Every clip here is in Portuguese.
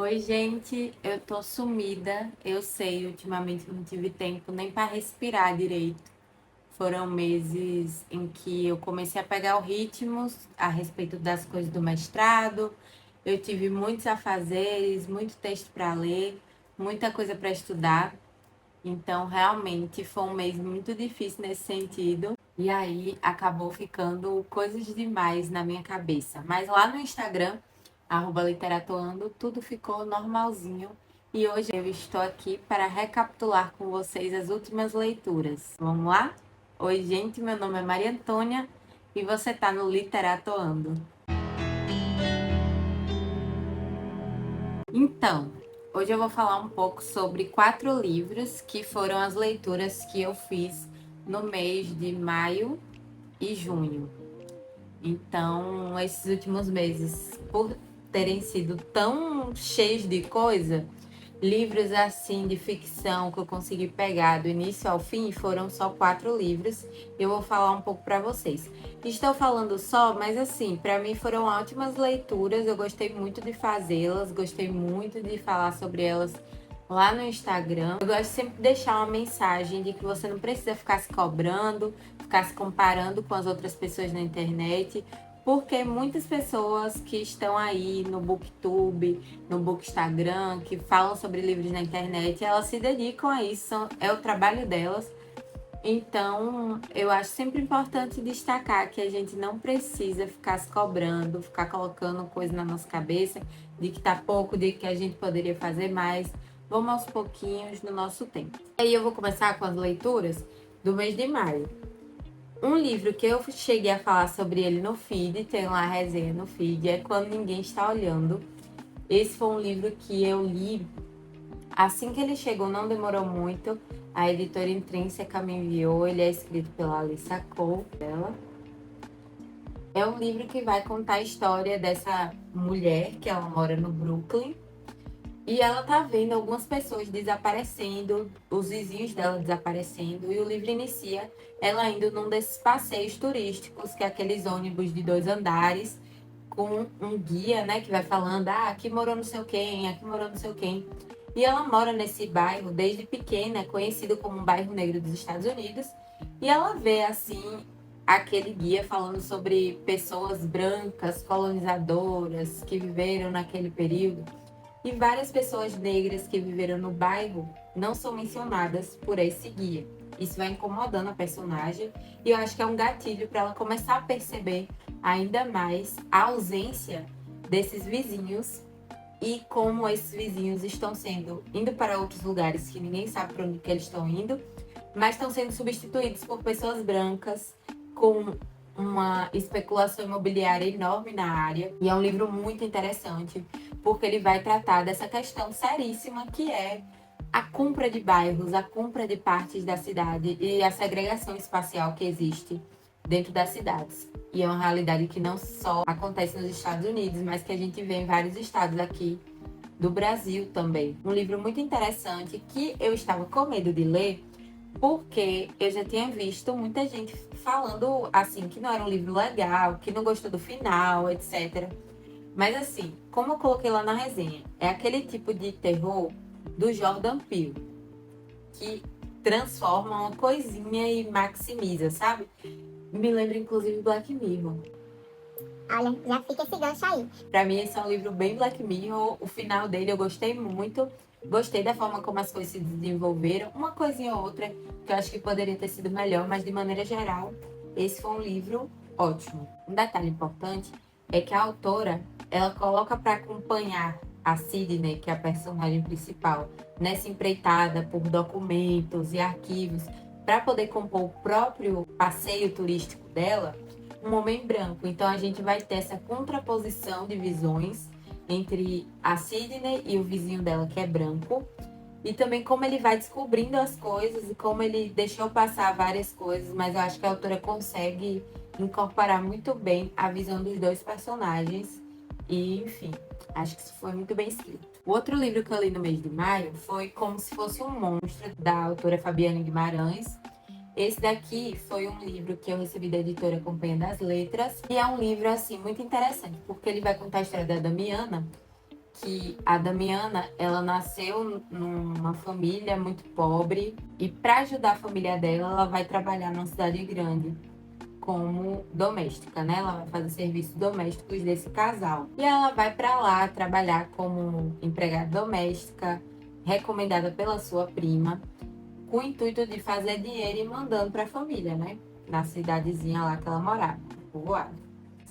Oi, gente, eu tô sumida. Eu sei, ultimamente não tive tempo nem para respirar direito. Foram meses em que eu comecei a pegar o ritmo a respeito das coisas do mestrado. Eu tive muitos afazeres, muito texto para ler, muita coisa para estudar. Então, realmente foi um mês muito difícil nesse sentido. E aí acabou ficando coisas demais na minha cabeça. Mas lá no Instagram, @literatoando, tudo ficou normalzinho. E hoje eu estou aqui para recapitular com vocês as últimas leituras. Vamos lá? Oi, gente, meu nome é Maria Antônia e você está no Literatoando. Então, hoje eu vou falar um pouco sobre 4 livros que foram as leituras que eu fiz no mês de maio e junho. Então, esses últimos meses, por terem sido tão cheios de coisa, livros assim de ficção que eu consegui pegar do início ao fim foram só 4 livros. Eu vou falar um pouco para vocês. Estou falando só, mas assim, para mim foram ótimas leituras. Eu gostei muito de fazê-las, gostei muito de falar sobre elas lá no Instagram. Eu gosto sempre de deixar uma mensagem de que você não precisa ficar se cobrando, ficar se comparando com as outras pessoas na internet, porque muitas pessoas que estão aí no Booktube, no Bookstagram, que falam sobre livros na internet, elas se dedicam a isso, é o trabalho delas. Então, eu acho sempre importante destacar que a gente não precisa ficar se cobrando, ficar colocando coisa na nossa cabeça de que tá pouco, de que a gente poderia fazer mais. Vamos aos pouquinhos no nosso tempo. E aí eu vou começar com as leituras do mês de maio. Um livro que eu cheguei a falar sobre ele no feed, tem lá a resenha no feed, é Quando Ninguém Está Olhando. Esse foi um livro que eu li assim que ele chegou, não demorou muito. A editora Intrínseca me enviou, ele é escrito pela Alissa Cole. É um livro que vai contar a história dessa mulher que ela mora no Brooklyn. E ela tá vendo algumas pessoas desaparecendo, os vizinhos dela desaparecendo, e o livro inicia ela indo num desses passeios turísticos, que é aqueles ônibus de 2 andares, com um guia, né, que vai falando, aqui morou não sei quem, aqui morou não sei quem. E ela mora nesse bairro desde pequena, é conhecido como um bairro negro dos Estados Unidos, e ela vê, assim, aquele guia falando sobre pessoas brancas, colonizadoras, que viveram naquele período. E várias pessoas negras que viveram no bairro não são mencionadas por esse guia. Isso vai incomodando a personagem e eu acho que é um gatilho para ela começar a perceber ainda mais a ausência desses vizinhos e como esses vizinhos estão sendo indo para outros lugares que ninguém sabe para onde que eles estão indo, mas estão sendo substituídos por pessoas brancas com uma especulação imobiliária enorme na área. E é um livro muito interessante, porque ele vai tratar dessa questão seríssima que é a compra de bairros, a compra de partes da cidade e a segregação espacial que existe dentro das cidades. E é uma realidade que não só acontece nos Estados Unidos, mas que a gente vê em vários estados aqui do Brasil também. Um livro muito interessante que eu estava com medo de ler, porque eu já tinha visto muita gente falando assim que não era um livro legal, que não gostou do final, etc. Mas assim, como eu coloquei lá na resenha, é aquele tipo de terror do Jordan Peele, que transforma uma coisinha e maximiza, sabe? Me lembra inclusive Black Mirror. Olha, já fica esse gancho aí. Pra mim, esse é um livro bem Black Mirror. O final dele eu gostei muito. Gostei da forma como as coisas se desenvolveram. Uma coisinha ou outra que eu acho que poderia ter sido melhor, mas de maneira geral, esse foi um livro ótimo. Um detalhe importante é que a autora, ela coloca para acompanhar a Sydney, que é a personagem principal, nessa empreitada por documentos e arquivos, para poder compor o próprio passeio turístico dela, um homem branco. Então a gente vai ter essa contraposição de visões entre a Sydney e o vizinho dela, que é branco, e também como ele vai descobrindo as coisas e como ele deixou passar várias coisas, mas eu acho que a autora consegue incorporar muito bem a visão dos dois personagens e, enfim, acho que isso foi muito bem escrito. O outro livro que eu li no mês de maio foi Como Se Fosse um Monstro, da autora Fabiana Guimarães. Esse daqui foi um livro que eu recebi da editora Companhia das Letras e é um livro, assim, muito interessante, porque ele vai contar a história da Damiana, que a Damiana, ela nasceu numa família muito pobre e para ajudar a família dela, ela vai trabalhar numa cidade grande como doméstica, né? Ela vai fazer serviços domésticos desse casal. E ela vai para lá trabalhar como empregada doméstica, recomendada pela sua prima, com o intuito de fazer dinheiro e mandando para a família, né? Na cidadezinha lá que ela morava, povoada.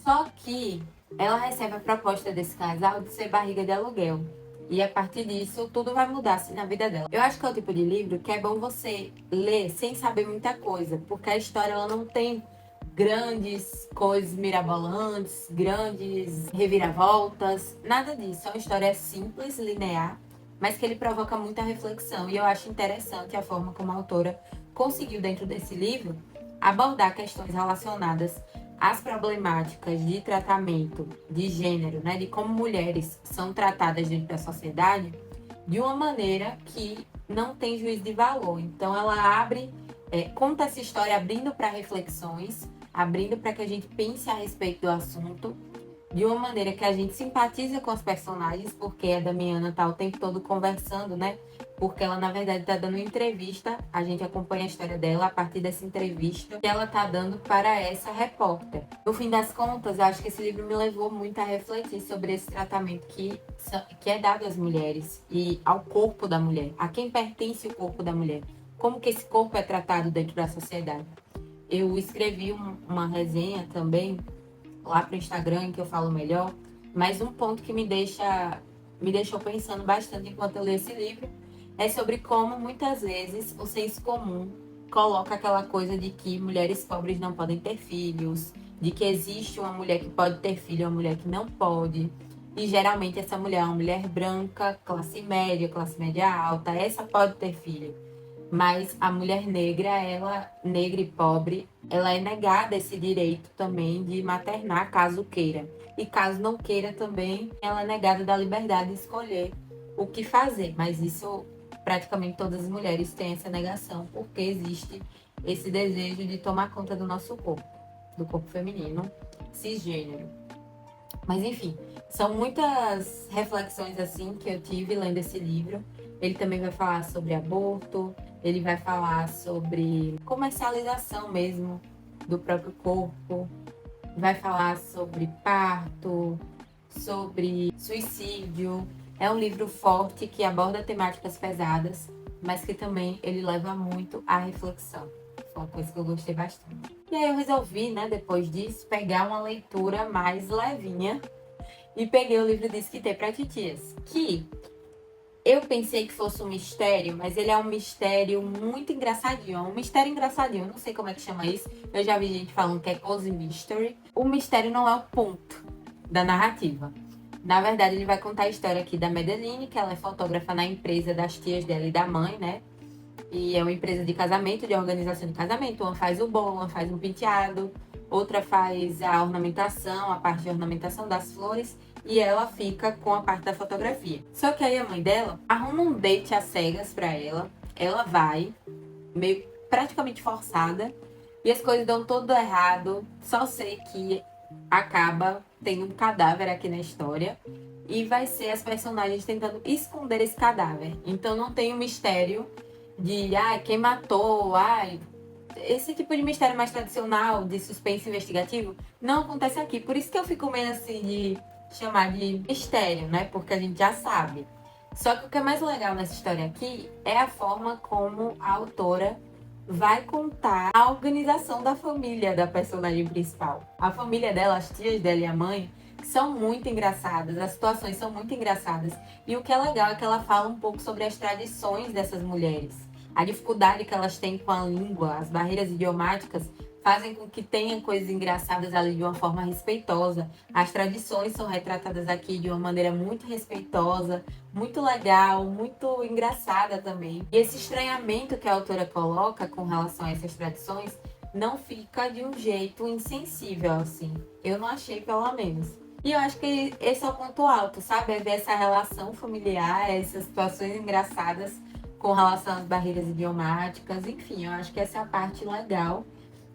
Só que ela recebe a proposta desse casal de ser barriga de aluguel. E a partir disso, tudo vai mudar assim, na vida dela. Eu acho que é o tipo de livro que é bom você ler sem saber muita coisa, porque a história ela não tem grandes coisas mirabolantes, grandes reviravoltas, nada disso. É uma história simples, linear, mas que ele provoca muita reflexão. E eu acho interessante a forma como a autora conseguiu, dentro desse livro, abordar questões relacionadas às problemáticas de tratamento de gênero, né, de como mulheres são tratadas dentro da sociedade, de uma maneira que não tem juízo de valor. Então ela conta essa história abrindo para reflexões, abrindo para que a gente pense a respeito do assunto, de uma maneira que a gente simpatiza com os personagens, porque a Damiana tá o tempo todo conversando, né? Porque ela, na verdade, tá dando uma entrevista, a gente acompanha a história dela a partir dessa entrevista que ela tá dando para essa repórter. No fim das contas, eu acho que esse livro me levou muito a refletir sobre esse tratamento que é dado às mulheres e ao corpo da mulher, a quem pertence o corpo da mulher, como que esse corpo é tratado dentro da sociedade. Eu escrevi uma resenha também lá pro Instagram, em que eu falo melhor, mas um ponto que me deixou pensando bastante enquanto eu li esse livro é sobre como muitas vezes o senso comum coloca aquela coisa de que mulheres pobres não podem ter filhos, de que existe uma mulher que pode ter filho e uma mulher que não pode. E geralmente essa mulher é uma mulher branca, classe média alta, essa pode ter filho. Mas a mulher negra, negra e pobre, ela é negada esse direito também de maternar caso queira. E caso não queira também, ela é negada da liberdade de escolher o que fazer. Mas isso, praticamente todas as mulheres têm essa negação, porque existe esse desejo de tomar conta do nosso corpo, do corpo feminino, cisgênero. Mas enfim, são muitas reflexões assim que eu tive lendo esse livro. Ele também vai falar sobre aborto, ele vai falar sobre comercialização mesmo do próprio corpo, vai falar sobre parto, sobre suicídio. É um livro forte que aborda temáticas pesadas, mas que também ele leva muito à reflexão. Foi uma coisa que eu gostei bastante. E aí eu resolvi, né, depois disso, pegar uma leitura mais levinha e peguei o livro Diz Que Tem Pra Titias, que eu pensei que fosse um mistério, mas ele é um mistério muito engraçadinho. É um mistério engraçadinho, eu não sei como é que chama isso. Eu já vi gente falando que é cozy mystery. O mistério não é o ponto da narrativa. Na verdade, ele vai contar a história aqui da Madeline, que ela é fotógrafa na empresa das tias dela e da mãe, né? E é uma empresa de casamento, de organização de casamento. Uma faz o bolo, uma faz um penteado, outra faz a ornamentação, a parte de ornamentação das flores, e ela fica com a parte da fotografia. Só que aí a mãe dela arruma um date às cegas pra ela. Ela vai, meio praticamente forçada, e as coisas dão tudo errado. Só sei que acaba tendo um cadáver aqui na história. E vai ser as personagens tentando esconder esse cadáver. Então não tem um mistério de quem matou, esse tipo de mistério mais tradicional, de suspense investigativo, não acontece aqui. Por isso que eu fico meio assim de chamar de mistério, né? Porque a gente já sabe. Só que o que é mais legal nessa história aqui é a forma como a autora vai contar a organização da família da personagem principal. A família dela, as tias dela e a mãe, são muito engraçadas, as situações são muito engraçadas. E o que é legal é que ela fala um pouco sobre as tradições dessas mulheres. A dificuldade que elas têm com a língua, as barreiras idiomáticas, fazem com que tenham coisas engraçadas ali de uma forma respeitosa. As tradições são retratadas aqui de uma maneira muito respeitosa, muito legal, muito engraçada também. E esse estranhamento que a autora coloca com relação a essas tradições não fica de um jeito insensível, assim. Eu não achei, pelo menos. E eu acho que esse é o ponto alto, sabe? É ver essa relação familiar, essas situações engraçadas com relação às barreiras idiomáticas. Enfim, eu acho que essa é a parte legal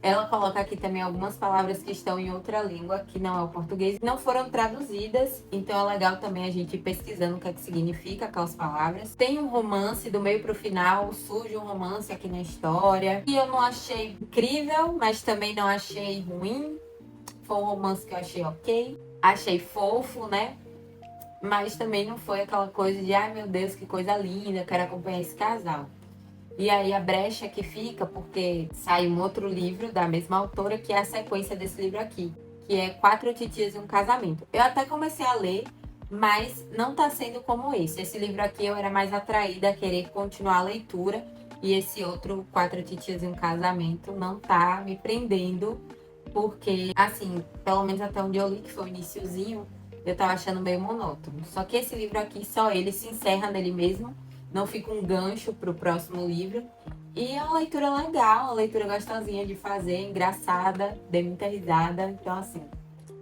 Ela coloca aqui também algumas palavras que estão em outra língua, que não é o português, não foram traduzidas, então é legal também a gente ir pesquisando o que é que significa aquelas palavras. Tem um romance do meio pro final, surge um romance aqui na história, e eu não achei incrível, mas também não achei ruim. Foi um romance que eu achei ok, achei fofo, né? Mas também não foi aquela coisa de, ai meu Deus, que coisa linda, quero acompanhar esse casal. E aí a brecha que fica, porque sai um outro livro da mesma autora, que é a sequência desse livro aqui, que é Quatro Titias e um Casamento. Eu até comecei a ler, mas não tá sendo como esse. Esse livro aqui eu era mais atraída a querer continuar a leitura, e esse outro, Quatro Titias e um Casamento, não tá me prendendo, porque, assim, pelo menos até onde eu li, que foi o iniciozinho, eu tava achando meio monótono. Só que esse livro aqui, só ele se encerra nele mesmo, não fica um gancho para o próximo livro. E é uma leitura legal, uma leitura gostosinha de fazer, engraçada, dei muita risada. Então, assim,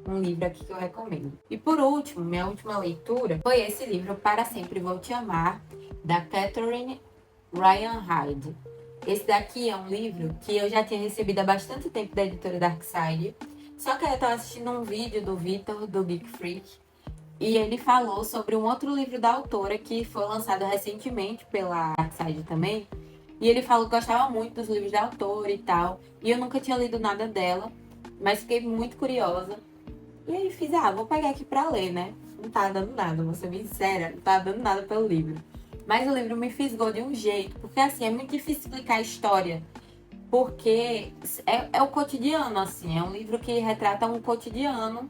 um livro aqui que eu recomendo. E por último, minha última leitura foi esse livro, Para Sempre Vou Te Amar, da Catherine Ryan Hyde. Esse daqui é um livro que eu já tinha recebido há bastante tempo da editora Darkside. Só que eu estava assistindo um vídeo do Vitor, do Geek Freak, e ele falou sobre um outro livro da autora que foi lançado recentemente pela Darkside também. E ele falou que gostava muito dos livros da autora e tal. E eu nunca tinha lido nada dela, mas fiquei muito curiosa. E aí fiz, vou pegar aqui pra ler, né? Não tá dando nada, vou ser bem sincera, não tá dando nada pelo livro. Mas o livro me fisgou de um jeito, porque assim, é muito difícil explicar a história. Porque é o cotidiano, assim, é um livro que retrata um cotidiano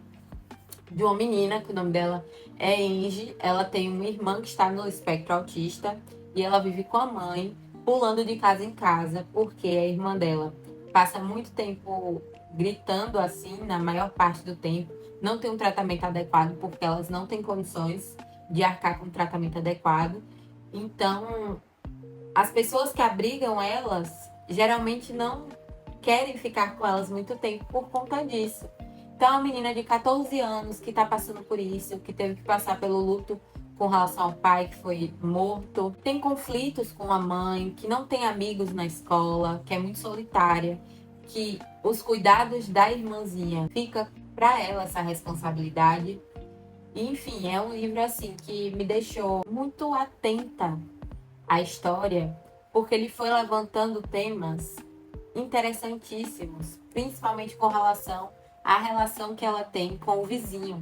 de uma menina, que o nome dela é Angie. Ela tem uma irmã que está no espectro autista e ela vive com a mãe, pulando de casa em casa, porque a irmã dela passa muito tempo gritando assim, na maior parte do tempo, não tem um tratamento adequado, porque elas não têm condições de arcar com um tratamento adequado. Então, as pessoas que abrigam elas geralmente não querem ficar com elas muito tempo por conta disso. Então, é uma menina de 14 anos que está passando por isso, que teve que passar pelo luto com relação ao pai que foi morto, tem conflitos com a mãe, que não tem amigos na escola, que é muito solitária, que os cuidados da irmãzinha fica para ela essa responsabilidade. Enfim, é um livro assim que me deixou muito atenta à história, porque ele foi levantando temas interessantíssimos, principalmente com relação à relação que ela tem com o vizinho.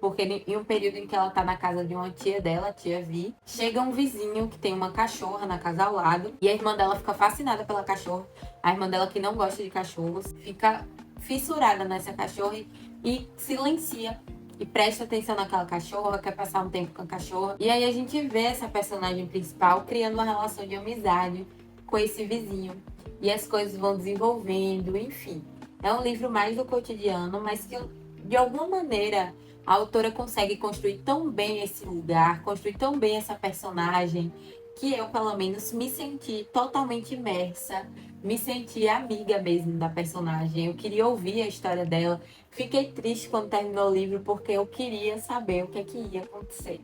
Porque em um período em que ela tá na casa de uma tia dela, a tia Vi, chega um vizinho que tem uma cachorra na casa ao lado, e a irmã dela fica fascinada pela cachorra. A irmã dela, que não gosta de cachorros, fica fissurada nessa cachorra e silencia e presta atenção naquela cachorra, quer passar um tempo com a cachorra. E aí a gente vê essa personagem principal criando uma relação de amizade com esse vizinho. E as coisas vão desenvolvendo, enfim. É um livro mais do cotidiano, mas que de alguma maneira a autora consegue construir tão bem esse lugar, construir tão bem essa personagem, que eu, pelo menos, me senti totalmente imersa, me senti amiga mesmo da personagem. Eu queria ouvir a história dela. Fiquei triste quando terminou o livro, porque eu queria saber o que é que ia acontecer.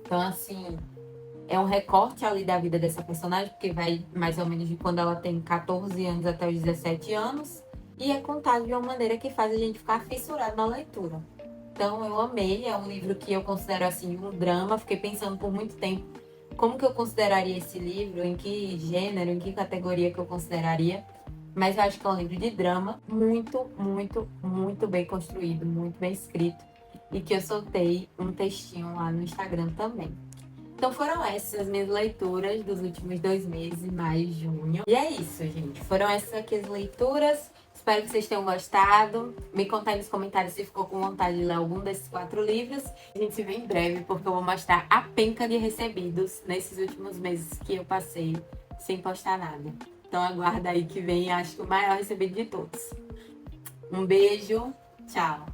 Então, assim, é um recorte ali da vida dessa personagem, porque vai mais ou menos de quando ela tem 14 anos até os 17 anos. E é contado de uma maneira que faz a gente ficar fissurado na leitura. Então, eu amei. É um livro que eu considero, assim, um drama. Fiquei pensando por muito tempo como que eu consideraria esse livro, em que gênero, em que categoria que eu consideraria. Mas eu acho que é um livro de drama muito, muito, muito bem construído, muito bem escrito. E que eu soltei um textinho lá no Instagram também. Então foram essas as minhas leituras dos últimos 2 meses, maio e junho. E é isso, gente. Foram essas aqui as leituras. Espero que vocês tenham gostado. Me conta aí nos comentários se ficou com vontade de ler algum desses 4 livros. A gente se vê em breve, porque eu vou mostrar a penca de recebidos nesses últimos meses que eu passei sem postar nada. Então aguarda aí que vem, acho que o maior recebido de todos. Um beijo, tchau.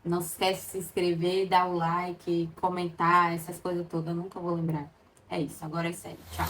Não se esquece de se inscrever, dar o like, comentar, essas coisas todas. Eu nunca vou lembrar. É isso, agora é sério. Tchau.